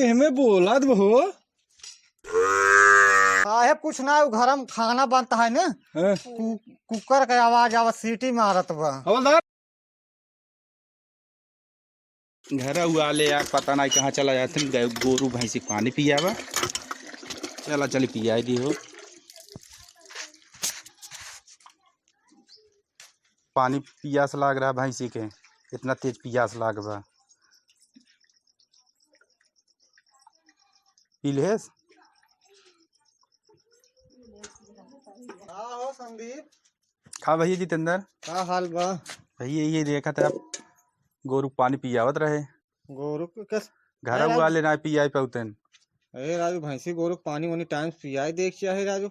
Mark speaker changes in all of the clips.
Speaker 1: हमें बोला हो।
Speaker 2: साहेब कुछ ना घर में खाना बनता है ना, कुकर के आवाज आवा सीटी मारत बा।
Speaker 1: हवलदार
Speaker 3: घर वाले यार पता नहीं कहाँ चला जाते गोरू भैंसी पानी पिया बा। चला चली पिया दी हो पानी। पियास लाग रहा भैंसी के, इतना तेज पियास लाग बा। P less.
Speaker 2: हाँ हो संदीप,
Speaker 3: खा भैया जितेंद्र।
Speaker 2: का हाल बा?
Speaker 3: भैया ये देखा था गोरू पानी पियावत रहे।
Speaker 2: गोरु कस
Speaker 3: घर वाले ना पिया पौतन।
Speaker 2: अरे राजू, भैंसी गोरु पानी वानी टाइम से पिया देख चाहे राजू,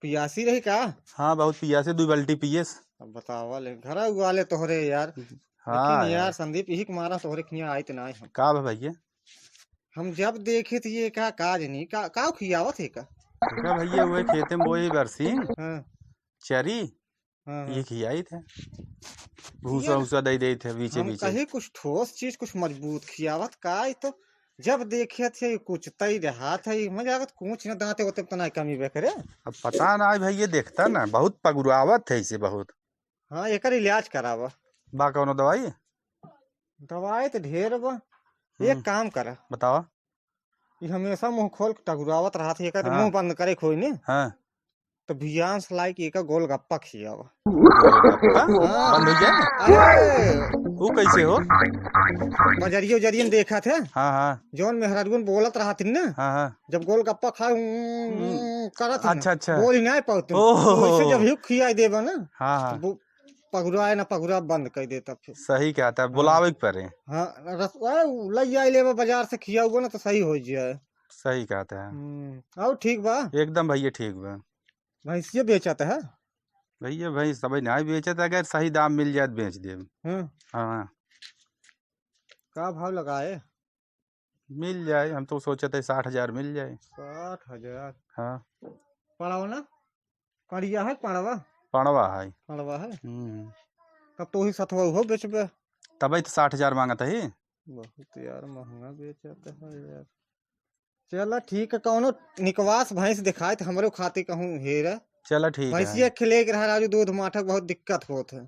Speaker 2: पियासी रही का?
Speaker 3: हाँ बहुत पिया से 2 बाल्टी पियस।
Speaker 2: अब बतावा ले घर वाले तोहरे यार।
Speaker 3: हाँ
Speaker 2: लेकिन यार संदीप यही मारा तोहरे खिया आयत ना हम।
Speaker 3: का भैया
Speaker 2: हम जब देखे थे ये का काज नहीं का खियावत है का?
Speaker 3: का भैया हुए खेते में बोए बरसिंग
Speaker 2: हाँ
Speaker 3: चरी
Speaker 2: हाँ
Speaker 3: ये खियाई थे। भूसा
Speaker 2: यार,
Speaker 3: भूसा दे थे बीचे
Speaker 2: हम
Speaker 3: बीचे।
Speaker 2: कहीं कुछ ठोस चीज कुछ मजबूत खियावत का तो जब देखे थे कुछ तई रहा था मजा आगत कुछ न दांते होते तो ना कमी बेकरे।
Speaker 3: अब पता ना भैया देखता ना बहुत पगुरावत है इसे बहुत।
Speaker 2: हाँ एकर इलाज करावा।
Speaker 3: बा कौनो दवाई
Speaker 2: दवाई तो ढेर बा। एक काम कर,
Speaker 3: बताओ।
Speaker 2: ये हमेशा मुंह खोल के टगुरावत रहा था, एकर
Speaker 3: हाँ।
Speaker 2: मुंह बंद करे खोई ने
Speaker 3: हाँ
Speaker 2: तो भियान लाई के एक गोलगप्पा खियावा।
Speaker 3: गोलगप्पा
Speaker 2: हाँ।
Speaker 3: बंद हो जाए।
Speaker 2: अरे
Speaker 3: वो कैसे हो?
Speaker 2: बजरियो उजरियन देखा थे
Speaker 3: हाँ हाँ
Speaker 2: जौन मेहरारून बोलत रहा थी ना,
Speaker 3: हाँ हाँ
Speaker 2: जब गोलगप्पा खाए करत थी
Speaker 3: अच्छा अच्छा।
Speaker 2: बोल ही नहीं पाते
Speaker 3: ओहो।
Speaker 2: तो वैसे जब ही खिया देबा ना
Speaker 3: हाँ हाँ
Speaker 2: वो पगुराए ना पगुरा बंद कर देता फिर।
Speaker 3: सही कहता है बुलावे के परे।
Speaker 2: हाँ लई आई लेबा बाजार से खिया हुआ ना तो सही हो जाए।
Speaker 3: सही कहता है
Speaker 2: और ठीक बा।
Speaker 3: एकदम भैया ठीक बा।
Speaker 2: भैंसिया बेचत है।
Speaker 3: भैया भाई सब नहीं बेचत, अगर सही दाम मिल जाए तो बेच दे।
Speaker 2: हाँ
Speaker 3: हाँ
Speaker 2: का भाव लगाए?
Speaker 3: मिल जाए, हम तो सोचे थे 60,000 मिल जाए।
Speaker 2: 60,000
Speaker 3: हाँ
Speaker 2: पड़ावा ना? पड़िया है पड़वा?
Speaker 3: पड़वा है।
Speaker 2: पड़वा है तब तो ही सतवा हो बेचबे।
Speaker 3: तभी तो 60,000 मांगा था ही।
Speaker 2: बहुत यार महंगा बेचत है यार। चला ठीक है, कौनो निकवास भैंस दिखाए तो हमरो खाते कहूँ हेरा।
Speaker 3: चलो ठीक है।
Speaker 2: भैंसिया खिले के रहा राजू, दूध माठक बहुत दिक्कत होत है।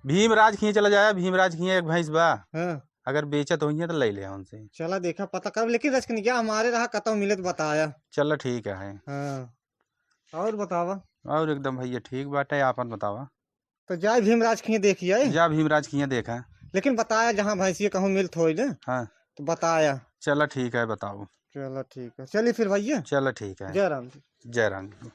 Speaker 3: भीमराज खिए चला जाए, भीमराज खिए एक भैंस बा,
Speaker 2: हाँ
Speaker 3: अगर बेचत होइए तो ले ले उनसे।
Speaker 2: चला देखा पता कर, लेकिन रचकनिया हमारे रहा कतौ मिले तो बताया।
Speaker 3: चलो ठीक है।
Speaker 2: हाँ और बतावा।
Speaker 3: और एकदम भैया ठीक बाटे, आपन बतावा।
Speaker 2: तो जाए भीमराज खिए देखिए,
Speaker 3: जा भीमराज खिए देखा।
Speaker 2: लेकिन बताया जहाँ भैंसिया कहूँ मिलत हो ना
Speaker 3: हाँ
Speaker 2: तो बताया।
Speaker 3: चलो ठीक है बताओ।
Speaker 2: चलो ठीक है, चलिए फिर भैया।
Speaker 3: चलो ठीक है।
Speaker 2: जय राम जी।
Speaker 3: जय राम जी।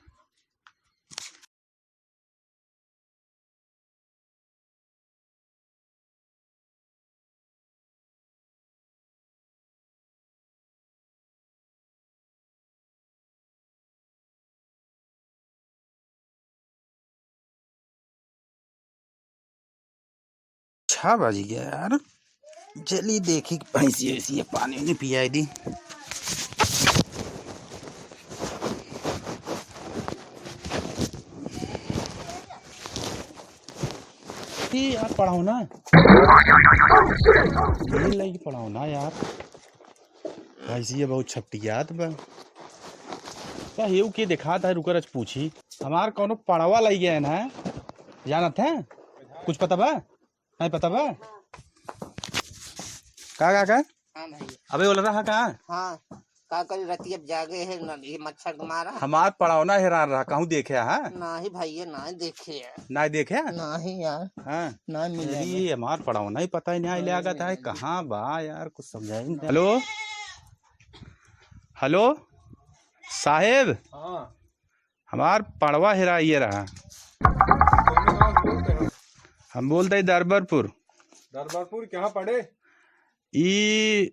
Speaker 3: छह बज गया यार, चलिए देखी भैंसी वैसी पानी नहीं पियाई दी। यार पढ़ाओ ना, ये लगी पढ़ाओ ना यार। भैंसी बहुत छपटियात बा। क्या हेऊ के देखा था, रुकर आज पूछी हमार कौनो पढ़वा लग गया है, जानत है कुछ पता बा? नहीं पता बा का
Speaker 4: हाँ भैया।
Speaker 3: अबे बोल रहा का
Speaker 4: हाँ का कल रतिया जागे है ना, ये मच्छर को मारा।
Speaker 3: हमार पढ़ावना हैरान रहा, कहूँ देखे है
Speaker 4: नहीं भैया नहीं देखे यार।
Speaker 3: ना देखे
Speaker 4: नहीं यार
Speaker 3: हाँ।
Speaker 4: नहीं मिले।
Speaker 3: अरे हमार पढ़ावना ही पता ही नहीं लगा था कहाँ बा यार, कुछ समझा ही नहीं। हेलो हेलो साहेब, हमार पढ़वा हेरा ये रहा। हम बोलते दरबारपुर।
Speaker 1: दरबारपुर कहाँ पड़े?
Speaker 3: ई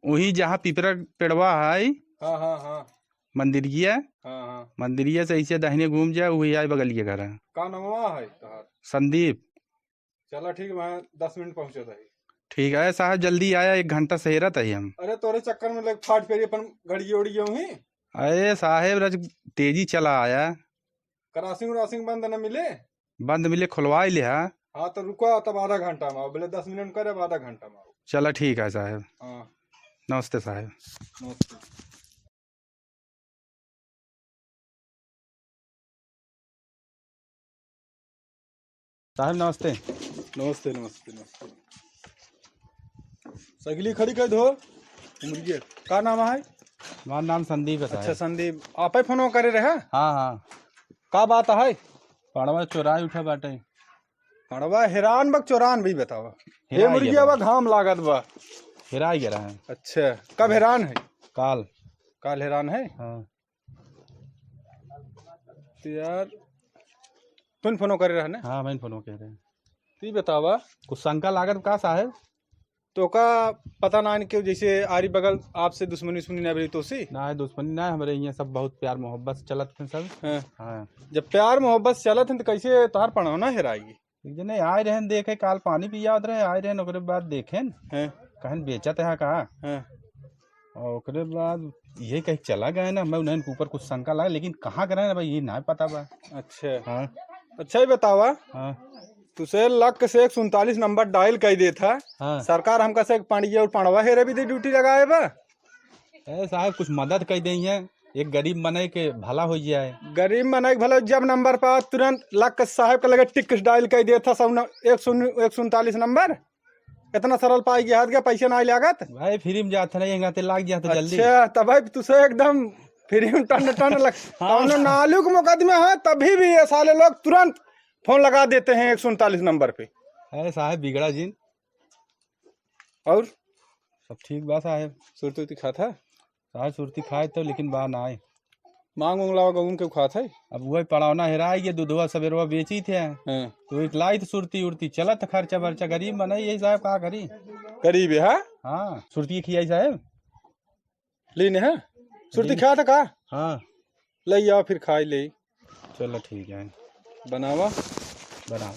Speaker 3: वही जहाँ पिपरा पेड़वा है।
Speaker 1: हाँ हाँ हाँ
Speaker 3: मंदिरिया।
Speaker 1: हाँ हाँ।
Speaker 3: मंदिरिया से ऐसे दाहिने घूम जाए, वही आए बगलिए घर है।
Speaker 1: का नमवा है तहार?
Speaker 3: संदीप।
Speaker 1: चला ठीक, मैं 10 मिनट पहुँचे था।
Speaker 3: ठीक है साहब, जल्दी आया, 1 घंटा सेहरा था ही हम।
Speaker 1: अरे तोरे चक्कर में लग फाट फेरी अपन घड़ी उड़ी हुई।
Speaker 3: अरे साहेब रज तेजी चला आया।
Speaker 1: क्रॉसिंग व्रासिंग बंद न मिले?
Speaker 3: बंद मिले खुलवा ले।
Speaker 1: हाँ तो रुको, तब आधा घंटा में आओ, बोले 10 मिनट करे, अब आधा घंटा में आओ।
Speaker 3: चलो ठीक है साहब।
Speaker 1: हाँ
Speaker 3: नमस्ते साहब।
Speaker 1: नमस्ते।
Speaker 3: साहब नमस्ते।
Speaker 1: नमस्ते नमस्ते नमस्ते। सगली खड़ी कर दो मुर्गी का नाम है?
Speaker 3: हमारा नाम संदीप है
Speaker 1: अच्छा
Speaker 3: साहब।
Speaker 1: संदीप आप ही फोन करे रहे?
Speaker 3: हाँ हाँ।
Speaker 1: का बात है?
Speaker 3: पड़वा चोराई उठा बाटे।
Speaker 1: पड़वा हैरान बक चोरान भी बतावा। ये
Speaker 3: हेराई
Speaker 1: मुर्गी
Speaker 3: गया
Speaker 1: बा घाम लागत बा।
Speaker 3: हेराई गया है।
Speaker 1: अच्छा कब हैरान है?
Speaker 3: काल।
Speaker 1: काल हैरान है?
Speaker 3: हाँ।
Speaker 1: तो यार तुम फोन करे रहे ना?
Speaker 3: हाँ मैं फोन कह रहे हैं।
Speaker 1: ती बतावा
Speaker 3: कुछ शंका लागत का साहब?
Speaker 1: तो का पता ना क्यों जैसे आरी बगल आपसे दुश्मनी नहीं रही तो सी?
Speaker 3: ना है दुश्मनी ना है, हमारे यहाँ सब बहुत प्यार मोहब्बत से चलत थे सब।
Speaker 1: हाँ।
Speaker 3: हाँ।
Speaker 1: जब प्यार मोहब्बत चलत है तो कैसे तोहार पढ़ाना हेराएगी?
Speaker 3: एक जने आए रहे देखे काल पानी पिया रहे आए रहे ओकरे बाद देखे
Speaker 1: हैं?
Speaker 3: कहन बेचत है कहा
Speaker 1: हैं?
Speaker 3: और ओकरे बाद ये कहीं चला गए ना, मैं उन्हें ऊपर कुछ शंका लगा लेकिन कहाँ करे ना भाई ये ना पता बा।
Speaker 1: अच्छा
Speaker 3: हाँ
Speaker 1: अच्छा ही बतावा।
Speaker 3: हाँ
Speaker 1: तुसे लक से 147 नंबर डायल कर दे था।
Speaker 3: हाँ।
Speaker 1: सरकार हमका से पानी और पाड़वा हेरे भी दे ड्यूटी लगाए बा।
Speaker 3: ए साहब कुछ मदद कर दी है, एक गरीब मने के भला हो जाए।
Speaker 1: गरीब मनाई भला जब नंबर पर तुरंत लक साहब का लगे टिक डायल कर दिया था सब 147 नंबर। इतना सरल पाई गया हाथ गया पैसे ना लागत
Speaker 3: भाई फ्री में जाते नहीं गाते लाग जाते जल्दी।
Speaker 1: अच्छा तब भाई तुसे एकदम फ्री में टन टन लग नालू के मुकदमे है तभी भी ये साले लोग तुरंत फोन लगा देते हैं 147 नंबर पे।
Speaker 3: अरे साहब बिगड़ा जिन
Speaker 1: और
Speaker 3: सब ठीक बा साहब।
Speaker 1: सुरती खा था
Speaker 3: साहब सुरती खाए तो लेकिन बा ना आए।
Speaker 1: मांग उंगला गहूं के खा था।
Speaker 3: अब वही पड़ावना हेराई गया दूधवा सवेरवा बेची थे
Speaker 1: हाँ।
Speaker 3: तो एक लाई तो सुरती उड़ती चलत खर्चा बर्चा गरीब बनाई यही साहब का करी।
Speaker 1: करीब है।
Speaker 3: हाँ सुरती खियाई साहब
Speaker 1: लीने है सुरती खा था का?
Speaker 3: हाँ
Speaker 1: ले आओ फिर खाई ले।
Speaker 3: चलो ठीक है
Speaker 1: बनावा
Speaker 3: बना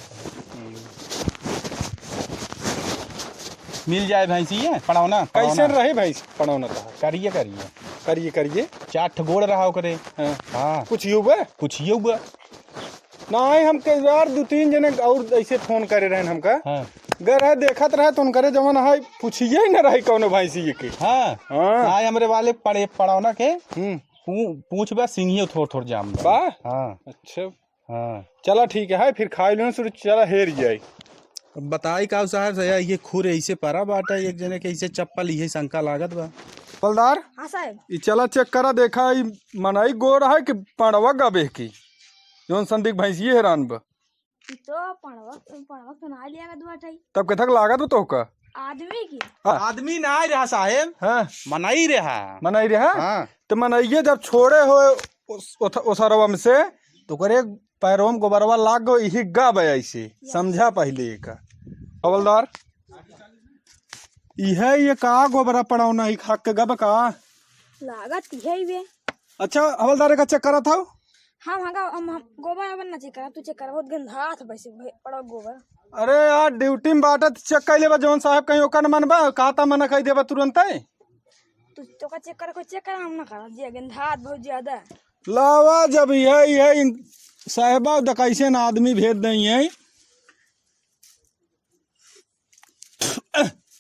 Speaker 3: मिल जाए भैंसी है पड़ावना
Speaker 1: कैसे रहे भाई पड़ौना था?
Speaker 3: करिए करिए
Speaker 1: करिए करिए
Speaker 3: 4 गोड़ रहा करे।
Speaker 1: हाँ।
Speaker 3: हाँ
Speaker 1: कुछ युवा
Speaker 3: कुछ ये हुआ
Speaker 1: ना है हम कई बार 2-3 जने और ऐसे फोन करे रहे हमका।
Speaker 3: हाँ
Speaker 1: घर है देखत रहे तो उनकरे जवन है पूछिए ही ना रही कौनो भैंसी के।
Speaker 3: हाँ
Speaker 1: हाँ
Speaker 3: आए हमरे वाले पड़े पड़ावना के
Speaker 1: हम्म
Speaker 3: पूछ बा सिंघी थोड़ थोड़ जाम बा।
Speaker 1: बा
Speaker 3: हाँ
Speaker 1: अच्छा
Speaker 3: हाँ।
Speaker 1: चला ठीक है फिर खाई लो शुरू चला हेर जाए।
Speaker 3: बताई का साहब सया ये खुर ऐसे परा बाटा एक जने के ऐसे चप्पल ये शंका लागत बा।
Speaker 1: फलदार
Speaker 5: हाँ साहब।
Speaker 1: ई चला चेक करा देखा ई मनाई गोर है कि पड़वा गबे की जोन संदिक भैंसी हैरान बा।
Speaker 5: तो पढ़वा तो ना लिया दुआ टाई
Speaker 1: तब कथक लागत तो का
Speaker 5: आदमी की
Speaker 3: आदमी ना रहा साहेब
Speaker 1: हाँ
Speaker 3: मनाई रहा।
Speaker 1: मनाई रहा।
Speaker 3: हाँ
Speaker 1: तो मनइये जब छोड़े हो ओसरवा में से तो करे पैरों में गोबरवा लाग गो यही गब ऐसे समझा पहले का हवलदार यह ये का गोबरा पड़ावना ही खाक के गब का
Speaker 5: लागत है बे।
Speaker 1: अच्छा हवलदार का चेक करा था।
Speaker 5: हम गोबर बनना चेक करा तू चेक करा बहुत गंदा था वैसे पड़ा गोबर।
Speaker 1: अरे यार ड्यूटी में बाटा चेक कर लेबा जौन साहब कहीं ओकर मनबा कहता मना कह देबा तुरंत है।
Speaker 5: तू का चेक करा हम ना करा जी गंदा बहुत ज्यादा।
Speaker 1: लावा जब यह साहबा द कैसे ना आदमी भेज दई है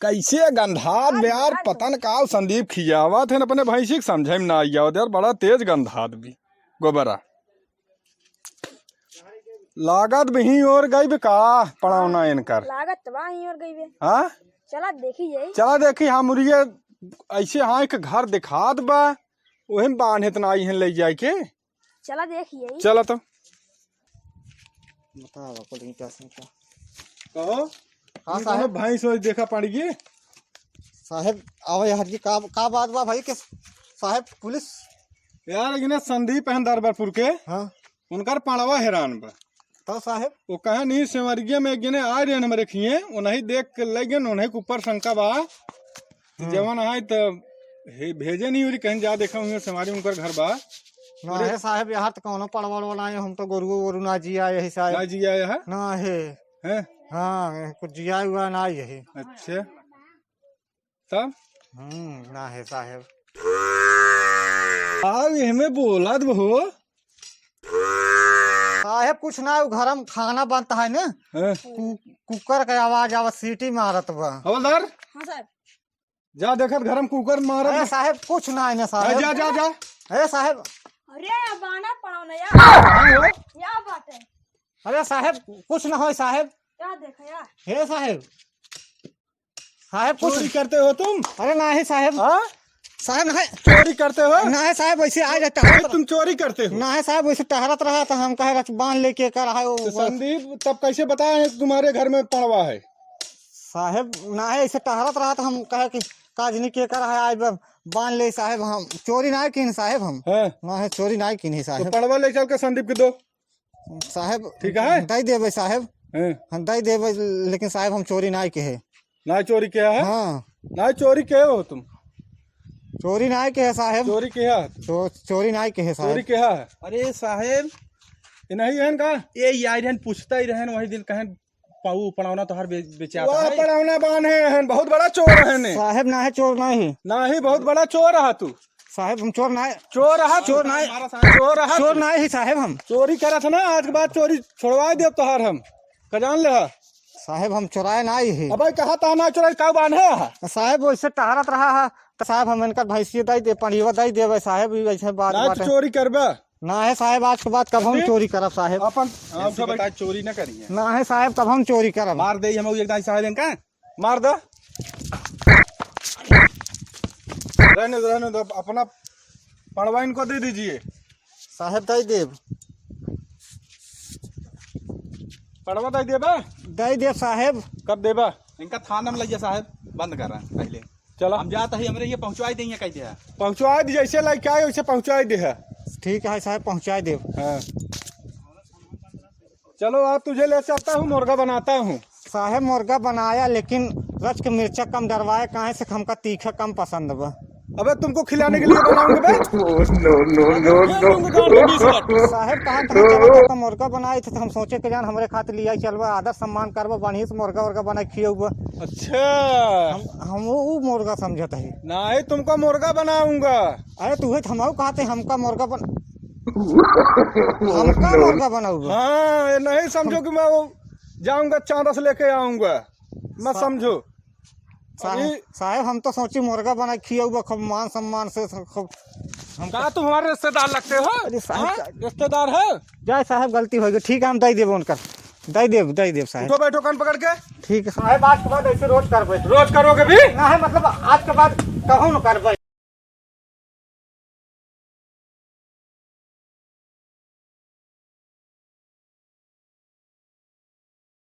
Speaker 1: कैसे गंधात यार पतन काल संदीप खियावा थे अपने भैंसी समझे में ना आया यार बड़ा तेज गंधात भी गोबरा लागत भी और गई भी का पड़ावना इनकर
Speaker 5: लागत वहीं और गई बे।
Speaker 1: हाँ
Speaker 5: चला देखी जाई
Speaker 1: चला देखी हाँ मुर्गे ऐसे हाँ एक घर दिखात बा वही बांध इतना आई है ले जाए के।
Speaker 5: चला देखी जाई
Speaker 1: चला तो
Speaker 2: बताओ कोई कैसे क्या
Speaker 1: कहो
Speaker 2: हाँ
Speaker 1: ई
Speaker 2: साहब।
Speaker 1: कोनो भैंस वैंस देखा पड़ गई
Speaker 2: साहब आवे यार जी का बात बा भाई के साहब पुलिस
Speaker 1: यार इन्हें संदीप हैं दरबारपुर के
Speaker 2: हाँ
Speaker 1: उनकर पड़वा हैरान बा
Speaker 2: तो साहब
Speaker 1: वो कहे नहीं सेवरिया में एक जने आ रहे हमारे खिए उन्हीं देख के लगे उन्हीं के ऊपर शंका बा जवन है तो भेजे नहीं हो रही कहीं जा देखा हुई सेवारी उनकर घर बा
Speaker 2: ना है साहब यहाँ तो कौन पड़वा वाला हम तो गोरु गोरु ना जिया यही
Speaker 1: ना
Speaker 2: साहब
Speaker 1: जी आया है
Speaker 2: ना है
Speaker 1: हैं?
Speaker 2: हाँ कुछ जिया हुआ ना यही
Speaker 1: अच्छा तब
Speaker 2: ना है साहब।
Speaker 1: अब हमें बोला हो
Speaker 2: साहब कुछ ना घर में खाना बनता है ना
Speaker 1: हैं?
Speaker 2: कुकर का आवाज आवा सीटी मारत बा।
Speaker 1: हवलदार
Speaker 5: हाँ साहब।
Speaker 1: जा देखत घर में कुकर मार
Speaker 2: अरे साहब कुछ ना है ना
Speaker 1: जा
Speaker 2: साहब।
Speaker 1: जा जा
Speaker 2: अरे साहब,
Speaker 5: अरे या बाना पड़ाओ ना यार क्या बात है
Speaker 2: अरे साहब कुछ ना हो साहब।
Speaker 5: क्या देखा यार
Speaker 2: हे साहब, साहब कुछ।
Speaker 1: चोरी करते हो तुम?
Speaker 2: अरे ना है साहब।
Speaker 1: हाँ
Speaker 2: साहब ना है,
Speaker 1: चोरी करते हो?
Speaker 2: ना है साहब, वैसे आ जाता
Speaker 1: भाई,
Speaker 2: है।
Speaker 1: तुम चोरी करते हो?
Speaker 2: ना है साहब, वैसे टहरत रहा था, हम कहे बांध लेके कर रहा है
Speaker 1: तो
Speaker 2: वो।
Speaker 1: संदीप तब कैसे बताया है तुम्हारे घर में पड़वा है?
Speaker 2: साहब ना है, ऐसे टहरत रहा था, हम कहे कि काजनी के कर है आज बांध ले साहब। हम चोरी ना की साहब, हम
Speaker 1: हाँ?
Speaker 2: ना है चोरी ना की
Speaker 1: तो
Speaker 2: साहब।
Speaker 1: पड़वा ले चल के संदीप के दो।
Speaker 2: साहब
Speaker 1: ठीक है?
Speaker 2: दई देवे साहब,
Speaker 1: हैं?
Speaker 2: हम दई देवे, लेकिन साहब हम चोरी ना के है।
Speaker 1: ना चोरी किया है?
Speaker 2: हाँ
Speaker 1: ना चोरी किए हो तुम?
Speaker 2: चोरी ना के है साहब,
Speaker 1: चोरी किया है?
Speaker 2: चोरी ना के है
Speaker 1: चोरी
Speaker 2: साहब।
Speaker 1: किया है?
Speaker 3: अरे साहेब,
Speaker 1: ये नहीं है का?
Speaker 3: ये यार रहन पूछता ही रहन वही दिन कहें पाऊ पड़ावना तो हर बेचाता
Speaker 1: वह
Speaker 3: है।
Speaker 1: पड़ावना बांधे हैं, बहुत बड़ा चोर है ने।
Speaker 2: साहब ना है चोर ना है
Speaker 1: ना ही बहुत बड़ा चोर रहा तू।
Speaker 2: साहब, हम चोर ना है,
Speaker 1: चोर रहा
Speaker 2: चोर ना है,
Speaker 1: चोर रहा
Speaker 2: चोर ना है साहब। हम
Speaker 1: चोरी करा था ना, आज के बाद चोरी छोड़वा दे तोहार हम कजान ले।
Speaker 2: साहब हम चोराए ना ही है।
Speaker 1: अब कहा था ना चोरी का बांधे है?
Speaker 2: साहब वैसे टहरत रहा है तो साहब हम इनका भैंसिया दई दे, पढ़िया दई देवे साहब। ऐसे बात
Speaker 1: ना
Speaker 2: बात
Speaker 1: तो
Speaker 2: है।
Speaker 1: चोरी करबा
Speaker 2: ना है साहब, आज के बाद कब हम चोरी करब साहब।
Speaker 1: अपन
Speaker 3: ऐसे बता चोरी न करिए।
Speaker 2: ना है साहब, कब हम चोरी करब।
Speaker 3: मार दे हम एक दाई साहेब का।
Speaker 1: मार दो, रहने दो, अपना पड़वा इनको दे दीजिए।
Speaker 2: साहब दई देव,
Speaker 1: पड़वा दे देबा?
Speaker 2: दई देव साहब।
Speaker 1: कब देबा?
Speaker 3: इनका थाना में लइया साहब, बंद कर रहा है पहले।
Speaker 1: चला
Speaker 3: हम जाता ही हमरे ये पहुंचवाई देंगे कैसे है।
Speaker 1: पहुंचवा दी, जैसे लाइक आए वैसे पहुंचा दे है।
Speaker 2: ठीक है साहब, पहुँचा देव।
Speaker 1: हाँ। चलो आज तुझे ले चलता हूँ, मुर्गा बनाता हूँ।
Speaker 2: साहब मुर्गा बनाया, लेकिन रच के मिर्चा कम डरवाया, काहे से हमका तीखा कम पसंद बा।
Speaker 1: अबे तुमको खिलाने के लिए बनाऊंगा बे।
Speaker 2: साहब कहाँ चलो तो मुर्गा बनाए थे, तो हम सोचे कि जान हमरे खातिर लिया चलवा, आदर सम्मान करवा, बढ़िया से मुर्गा वर्गा बना खियौबा।
Speaker 1: अच्छा,
Speaker 2: हम वो मुर्गा समझत है।
Speaker 1: ना ही तुमको मुर्गा बनाऊंगा।
Speaker 2: अरे तू हम कहते हमका मुर्गा हमका मुर्गा बनाऊगा।
Speaker 1: हाँ, ये नहीं समझो कि मैं वो जाऊंगा चांदस लेके आऊंगा, मत समझो।
Speaker 2: साहब हम तो सोची मुर्गा बना खियौबा, खूब मान सम्मान से खूब। हम
Speaker 1: कहा तुम हमारे रिश्तेदार लगते हो?
Speaker 2: अरे साहब,
Speaker 1: हाँ? रिश्तेदार है?
Speaker 2: जय साहब, गलती हो गई। ठीक है, हम दई देव उनका, दई देव साहब।
Speaker 1: उठो बैठो कान पकड़ के।
Speaker 2: ठीक है साहब, आज के बाद ऐसे रोज करबे।
Speaker 1: रोज करोगे भी?
Speaker 2: ना है मतलब आज के बाद कहूँ न करबे।